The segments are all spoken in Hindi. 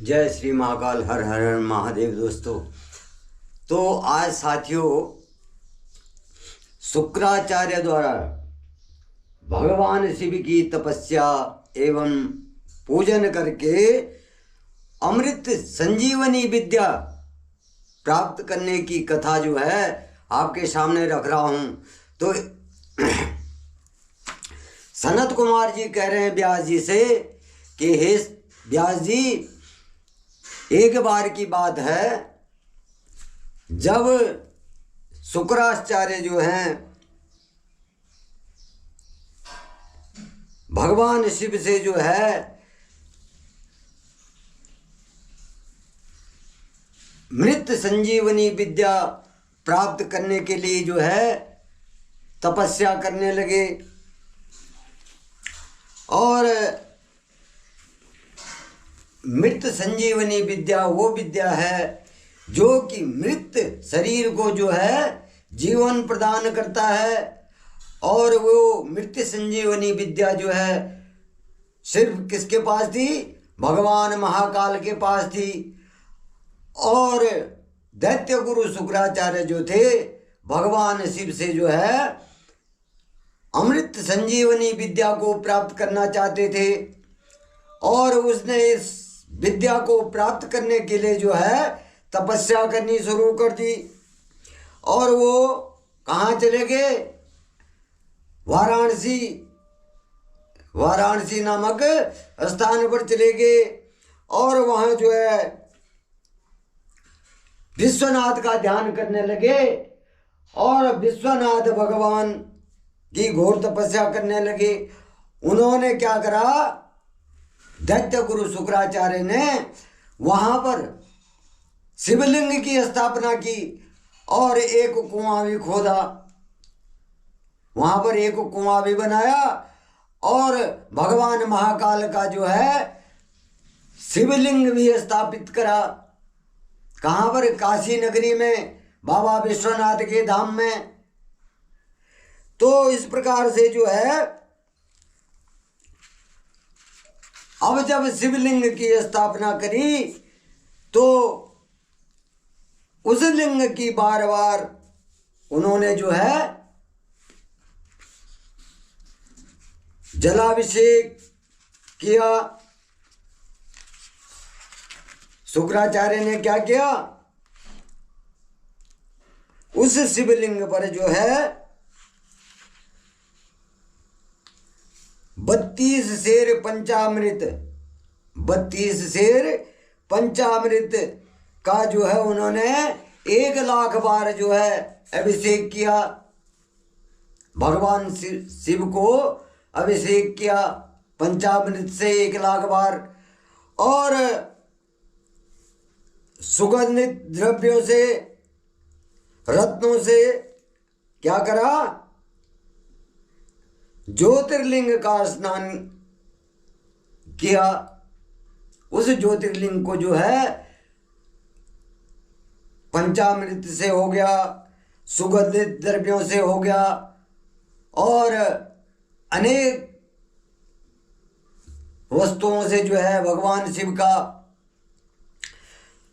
जय श्री महाकाल, हर हर हर महादेव। दोस्तों, तो आज साथियों शुक्राचार्य द्वारा भगवान शिव की तपस्या एवं पूजन करके अमृत संजीवनी विद्या प्राप्त करने की कथा जो है आपके सामने रख रहा हूँ। तो सनत कुमार जी कह रहे हैं व्यास जी से कि हे व्यास जी, एक बार की बात है जब शुक्राचार्य जो हैं भगवान शिव से जो है मृत संजीवनी विद्या प्राप्त करने के लिए जो है तपस्या करने लगे। और मृत संजीवनी विद्या वो विद्या है जो कि मृत शरीर को जो है जीवन प्रदान करता है। और वो मृत संजीवनी विद्या जो है सिर्फ किसके पास थी? भगवान महाकाल के पास थी। और दैत्य गुरु शुक्राचार्य जो थे भगवान शिव से जो है अमृत संजीवनी विद्या को प्राप्त करना चाहते थे। और उसने इस विद्या को प्राप्त करने के लिए जो है तपस्या करनी शुरू कर दी। और वो कहाँ चले गए? वाराणसी नामक स्थान पर चले गए। और वहाँ जो है विश्वनाथ का ध्यान करने लगे और विश्वनाथ भगवान की घोर तपस्या करने लगे। उन्होंने क्या करा? दैत्य गुरु शुक्राचार्य ने वहाँ पर शिवलिंग की स्थापना की और एक कुआं भी खोदा। वहाँ पर एक कुआं भी बनाया और भगवान महाकाल का जो है शिवलिंग भी स्थापित करा। कहाँ पर? काशी नगरी में, बाबा विश्वनाथ के धाम में। तो इस प्रकार से जो है अब जब शिवलिंग की स्थापना करी तो उस लिंग की बार बार उन्होंने जो है जलाभिषेक किया। शुक्राचार्य ने क्या किया? उस शिवलिंग पर जो है 32 शेर पंचामृत का जो है उन्होंने 1,00,000 बार जो है अभिषेक किया। भगवान शिव को अभिषेक किया पंचामृत से 1,00,000 बार। और सुगंधित द्रव्यों से, रत्नों से क्या करा? ज्योतिर्लिंग का स्नान किया। उस ज्योतिर्लिंग को जो है पंचामृत से हो गया, सुगंधित द्रव्यों से हो गया और अनेक वस्तुओं से जो है भगवान शिव का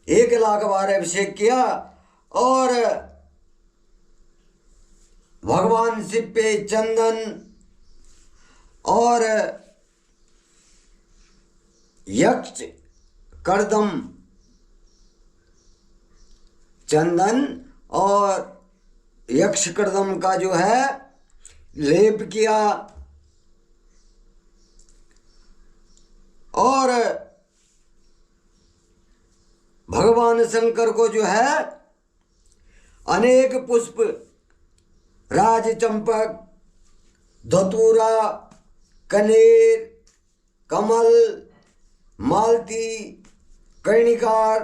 1,00,000 बार अभिषेक किया। और भगवान शिव पे चंदन और यक्ष कर्दम, चंदन और यक्ष कर्दम का जो है लेप किया। और भगवान शंकर को जो है अनेक पुष्प, राज चंपक, धतूरा, कनेर, कमल, मालती, कर्णिकार,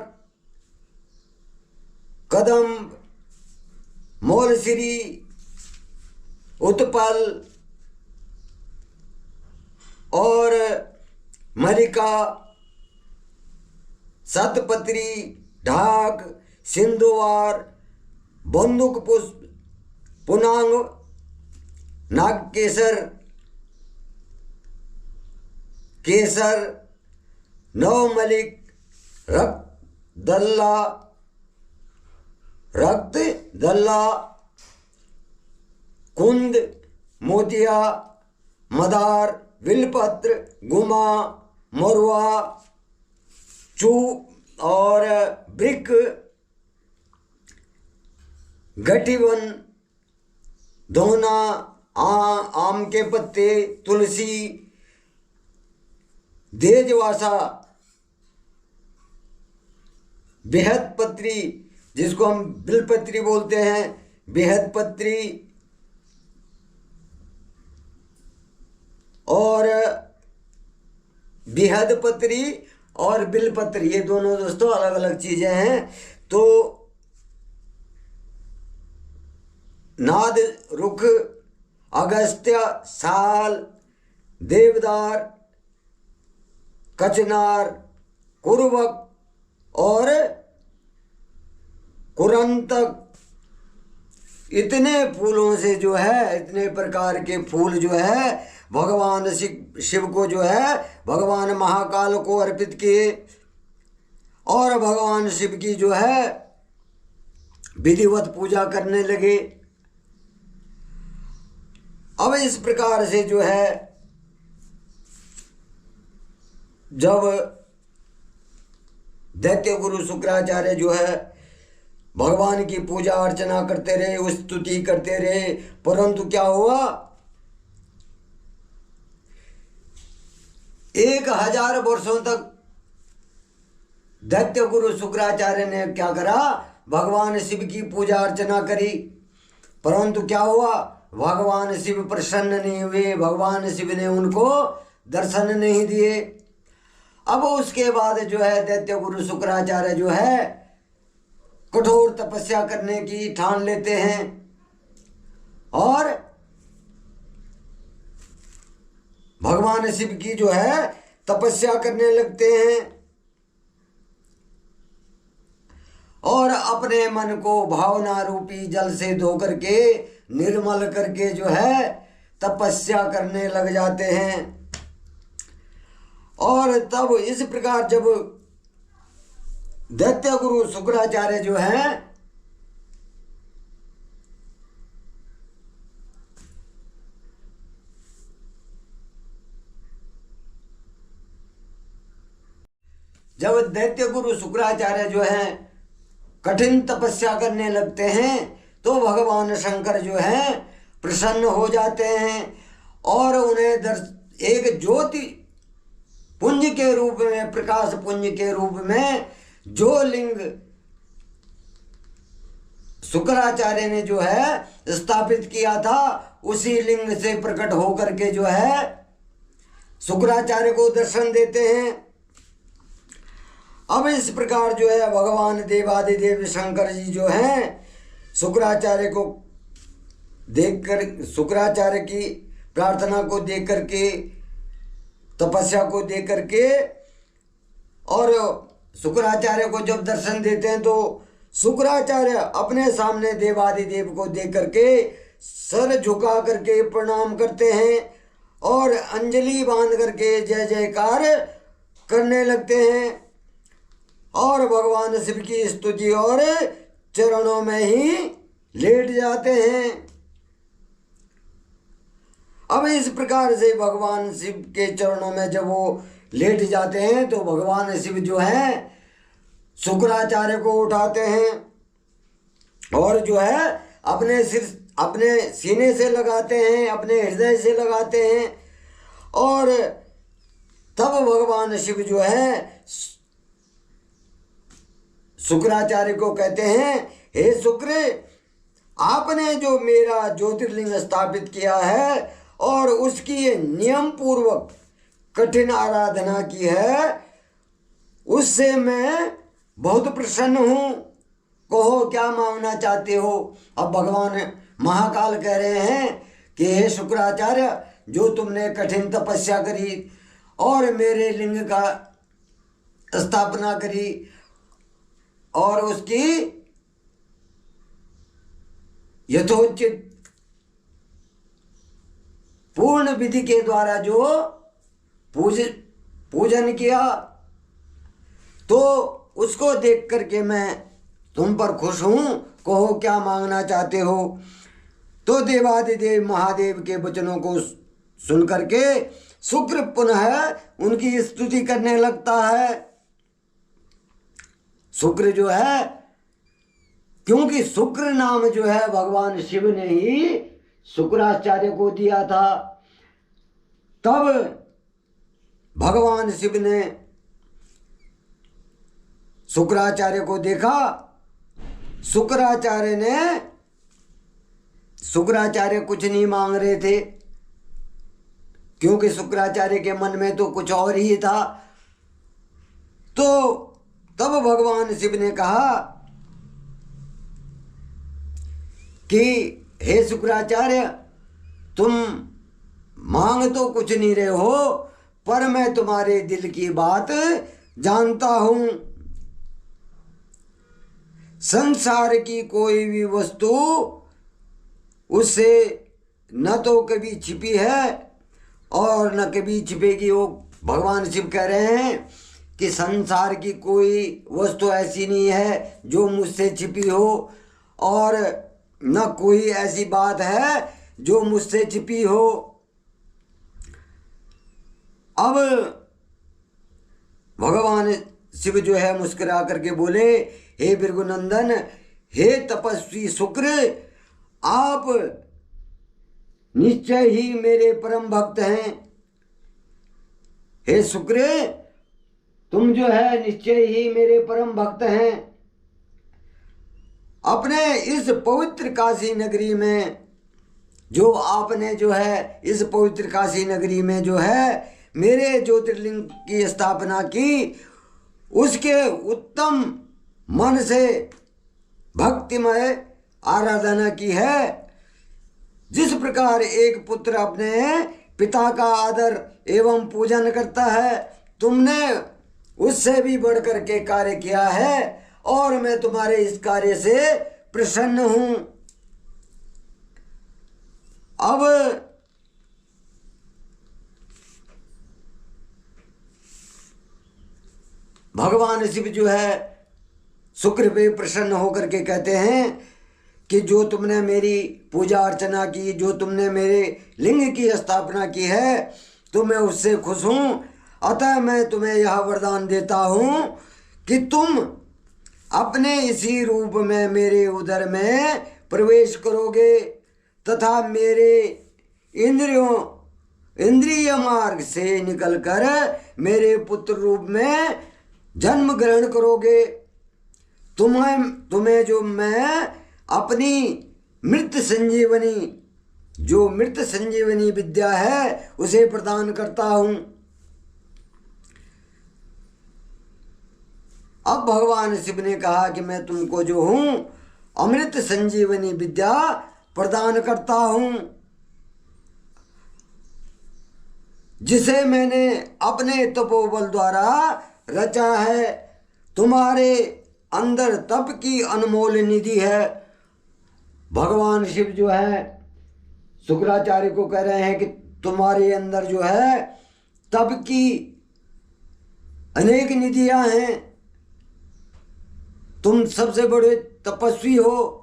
कदम्ब, मोलश्री, उत्पल और मल्लिका, शतपत्री, ढाक, सिंधुवार, बंदूक पुष्प, पुनांग, नागकेसर, केसर, नवमलिक, रक्त दल्ला, कुंद, मोतिया, मदार, बिलपत्र, गुमा, मरुआ, चू और ब्रिक, गठीवन, धोना, आम के पत्ते, तुलसी, देजवासा, बेहद पत्री जिसको हम बिलपत्री बोलते हैं, बेहद पत्री और बेहद पत्री और बिलपत्री, ये दोनों दोस्तों अलग अलग चीजें हैं। तो नाद रुख, अगस्त्य, साल, देवदार, कचनार, कुरवक और कुरंतक, इतने फूलों से जो है, इतने प्रकार के फूल जो है भगवान शिव को जो है भगवान महाकाल को अर्पित किए और भगवान शिव की जो है विधिवत पूजा करने लगे। अब इस प्रकार से जो है जब दैत्य गुरु शुक्राचार्य जो है भगवान की पूजा अर्चना करते रहे, स्तुति करते रहे, परंतु क्या हुआ, 1000 वर्षों तक दैत्य गुरु शुक्राचार्य ने क्या करा, भगवान शिव की पूजा अर्चना करी, परंतु क्या हुआ, भगवान शिव प्रसन्न नहीं हुए, भगवान शिव ने उनको दर्शन नहीं दिए। अब उसके बाद जो है दैत्य गुरु शुक्राचार्य जो है कठोर तपस्या करने की ठान लेते हैं और भगवान शिव की जो है तपस्या करने लगते हैं और अपने मन को भावना रूपी जल से धो करके निर्मल करके जो है तपस्या करने लग जाते हैं। और तब इस प्रकार जब दैत्य गुरु शुक्राचार्य जो है जो है कठिन तपस्या करने लगते हैं तो भगवान शंकर जो है प्रसन्न हो जाते हैं और उन्हें एक ज्योति पुंज के रूप में, प्रकाश पुंज के रूप में जो लिंग शुक्राचार्य ने जो है स्थापित किया था उसी लिंग से प्रकट होकर के जो है शुक्राचार्य को दर्शन देते हैं। अब इस प्रकार जो है भगवान देवादिदेव शंकर जी जो हैं शुक्राचार्य को देखकर, शुक्राचार्य की प्रार्थना को देख करके, तपस्या को देख करके और शुक्राचार्य को जब दर्शन देते हैं तो शुक्राचार्य अपने सामने देवादिदेव को देख करके सर झुका करके प्रणाम करते हैं और अंजलि बांध करके जय जयकार करने लगते हैं और भगवान शिव की स्तुति और चरणों में ही लेट जाते हैं। अब इस प्रकार से भगवान शिव के चरणों में जब वो लेट जाते हैं तो भगवान शिव जो है शुक्राचार्य को उठाते हैं और जो है अपने सीने से लगाते हैं, अपने हृदय से लगाते हैं और तब भगवान शिव जो है शुक्राचार्य को कहते हैं, हे शुक्र, आपने जो मेरा ज्योतिर्लिंग स्थापित किया है और उसकी नियम पूर्वक कठिन आराधना की है, उससे मैं बहुत प्रसन्न हूँ। कहो क्या मांगना चाहते हो। अब भगवान महाकाल कह रहे हैं कि हे शुक्राचार्य, जो तुमने कठिन तपस्या करी और मेरे लिंग का स्थापना करी और उसकी यथोचित पूर्ण विधि के द्वारा जो पूजन किया, तो उसको देख करके मैं तुम पर खुश हूँ, कहो क्या मांगना चाहते हो। तो देवादिदेव महादेव के वचनों को सुन करके शुक्र पुनः उनकी स्तुति करने लगता है। शुक्र जो है, क्योंकि शुक्र नाम जो है भगवान शिव ने ही शुक्राचार्य को दिया था, तब भगवान शिव ने शुक्राचार्य को देखा। शुक्राचार्य कुछ नहीं मांग रहे थे, क्योंकि शुक्राचार्य के मन में तो कुछ और ही था। तो तब भगवान शिव ने कहा कि हे शुक्राचार्य, तुम मांग तो कुछ नहीं रहे हो, पर मैं तुम्हारे दिल की बात जानता हूं। संसार की कोई भी वस्तु उससे न तो कभी छिपी है और न कभी छिपेगी। वो भगवान शिव कह रहे हैं कि संसार की कोई वस्तु ऐसी नहीं है जो मुझसे छिपी हो, और न कोई ऐसी बात है जो मुझसे छिपी हो। अब भगवान शिव जो है मुस्कुरा करके बोले, हे भृगुनंदन, हे तपस्वी शुक्र, आप निश्चय ही मेरे परम भक्त हैं। हे शुक्र, तुम जो है निश्चय ही मेरे परम भक्त हैं। अपने इस पवित्र काशी नगरी में जो आपने जो है इस पवित्र काशी नगरी में जो है मेरे ज्योतिर्लिंग की स्थापना की, उसके उत्तम मन से भक्तिमय आराधना की है। जिस प्रकार एक पुत्र अपने पिता का आदर एवं पूजन करता है, तुमने उससे भी बढ़कर के कार्य किया है, और मैं तुम्हारे इस कार्य से प्रसन्न हूं। अब भगवान शिव जो है शुक्र पे प्रसन्न होकर के कहते हैं कि जो तुमने मेरी पूजा अर्चना की, जो तुमने मेरे लिंग की स्थापना की है, तो मैं उससे खुश हूँ। अतः मैं तुम्हें यह वरदान देता हूँ कि तुम अपने इसी रूप में मेरे उदर में प्रवेश करोगे तथा मेरे इंद्रिय मार्ग से निकलकर मेरे पुत्र रूप में जन्म ग्रहण करोगे। तुम्हें जो मैं अपनी मृत संजीवनी विद्या है उसे प्रदान करता हूं। अब भगवान शिव ने कहा कि मैं तुमको जो हूं अमृत संजीवनी विद्या प्रदान करता हूं, जिसे मैंने अपने तपोबल द्वारा रचा है। तुम्हारे अंदर तप की अनमोल निधि है। भगवान शिव जो है शुक्राचार्य को कह रहे हैं कि तुम्हारे अंदर जो है तप की अनेक निधियां हैं, तुम सबसे बड़े तपस्वी हो,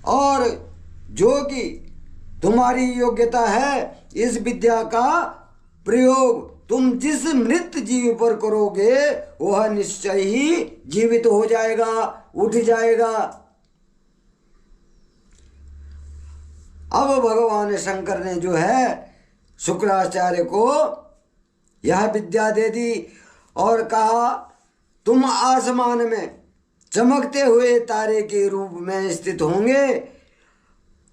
और जो कि तुम्हारी योग्यता है इस विद्या का प्रयोग तुम जिस मृत जीव पर करोगे वह निश्चय ही जीवित हो जाएगा, उठ जाएगा। अब भगवान शंकर ने जो है शुक्राचार्य को यह विद्या दे दी और कहा, तुम आसमान में चमकते हुए तारे के रूप में स्थित होंगे,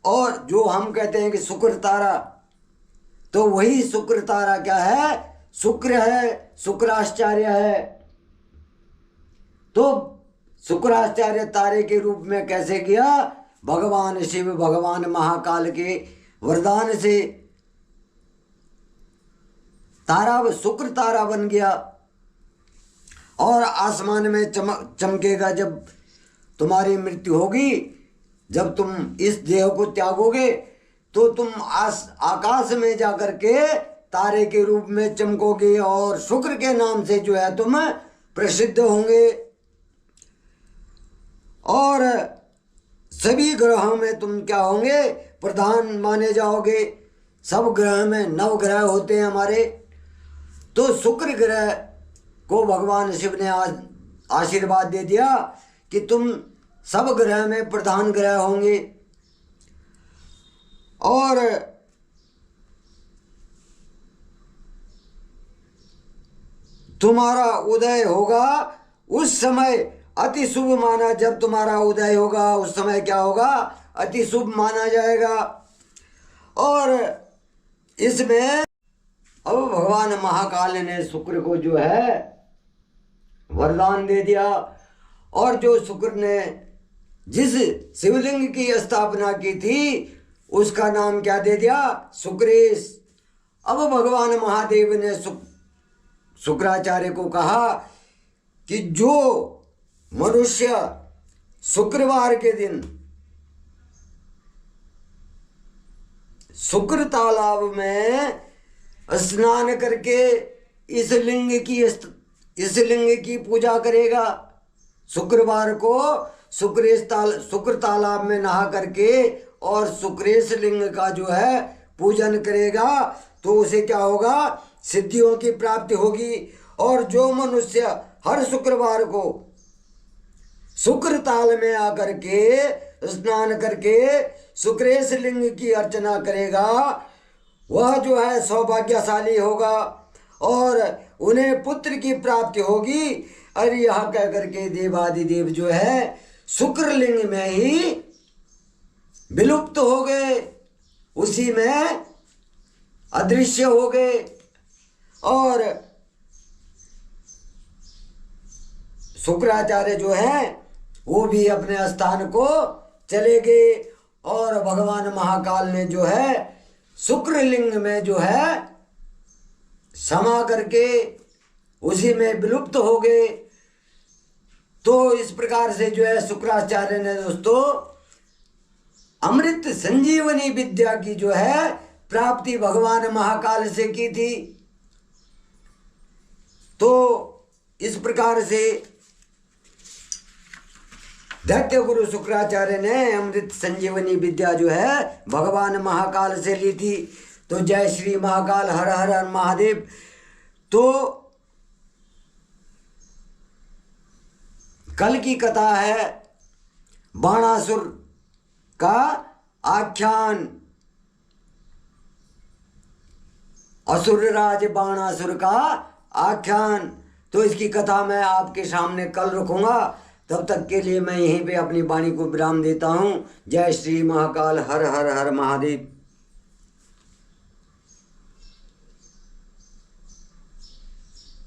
और जो हम कहते हैं कि शुक्र तारा, तो वही शुक्र तारा क्या है? शुक्र है, शुक्राचार्य है। तो शुक्राचार्य तारे के रूप में कैसे गया? भगवान शिव, भगवान महाकाल के वरदान से तारा शुक्र तारा बन गया और आसमान में चमकेगा। जब तुम्हारी मृत्यु होगी, जब तुम इस देह को त्यागोगे, तो तुम आकाश में जाकर के तारे के रूप में चमकोगे और शुक्र के नाम से जो है तुम प्रसिद्ध होंगे और सभी ग्रहों में तुम क्या होंगे, प्रधान माने जाओगे। सब ग्रह में 9 ग्रह होते हैं हमारे, तो शुक्र ग्रह को भगवान शिव ने आशीर्वाद दे दिया कि तुम सब ग्रह में प्रधान ग्रह होंगे और तुम्हारा उदय होगा उस समय अति शुभ माना। जब तुम्हारा उदय होगा उस समय क्या होगा, अति शुभ माना जाएगा। और इसमें अब भगवान महाकाल ने शुक्र को जो है वरदान दे दिया और जो शुक्र ने जिस शिवलिंग की स्थापना की थी उसका नाम क्या दे दिया, शुक्रेश। अब भगवान महादेव ने शुक्राचार्य को कहा कि जो मनुष्य शुक्रवार के दिन शुक्र तालाब में स्नान करके इस लिंग की पूजा करेगा, शुक्रवार को शुक्र तालाब में नहा करके और शुक्रेश लिंग का जो है पूजन करेगा तो उसे क्या होगा, सिद्धियों की प्राप्ति होगी। और जो मनुष्य हर शुक्रवार को शुक्र ताल में आकर के स्नान करके शुक्रेश लिंग की अर्चना करेगा वह जो है सौभाग्यशाली होगा और उन्हें पुत्र की प्राप्ति होगी। और यह कह करके देवादिदेव जो है शुक्र लिंग में ही विलुप्त हो गए, उसी में अदृश्य हो गए और शुक्राचार्य जो है वो भी अपने स्थान को चले गए और भगवान महाकाल ने जो है शुक्र लिंग में जो है समा करके उसी में विलुप्त हो गए। तो इस प्रकार से जो है शुक्राचार्य ने दोस्तों अमृत संजीवनी विद्या की जो है प्राप्ति भगवान महाकाल से की थी। तो इस प्रकार से दैत्य गुरु शुक्राचार्य ने अमृत संजीवनी विद्या जो है भगवान महाकाल से ली थी। तो जय श्री महाकाल, हर हर हर महादेव। तो कल की कथा है बाणासुर का आख्यान, असुरराज बाणासुर का आख्यान। तो इसकी कथा मैं आपके सामने कल रखूंगा। तब तक के लिए मैं यहीं पे अपनी वाणी को विराम देता हूँ। जय श्री महाकाल, हर हर हर महादेव।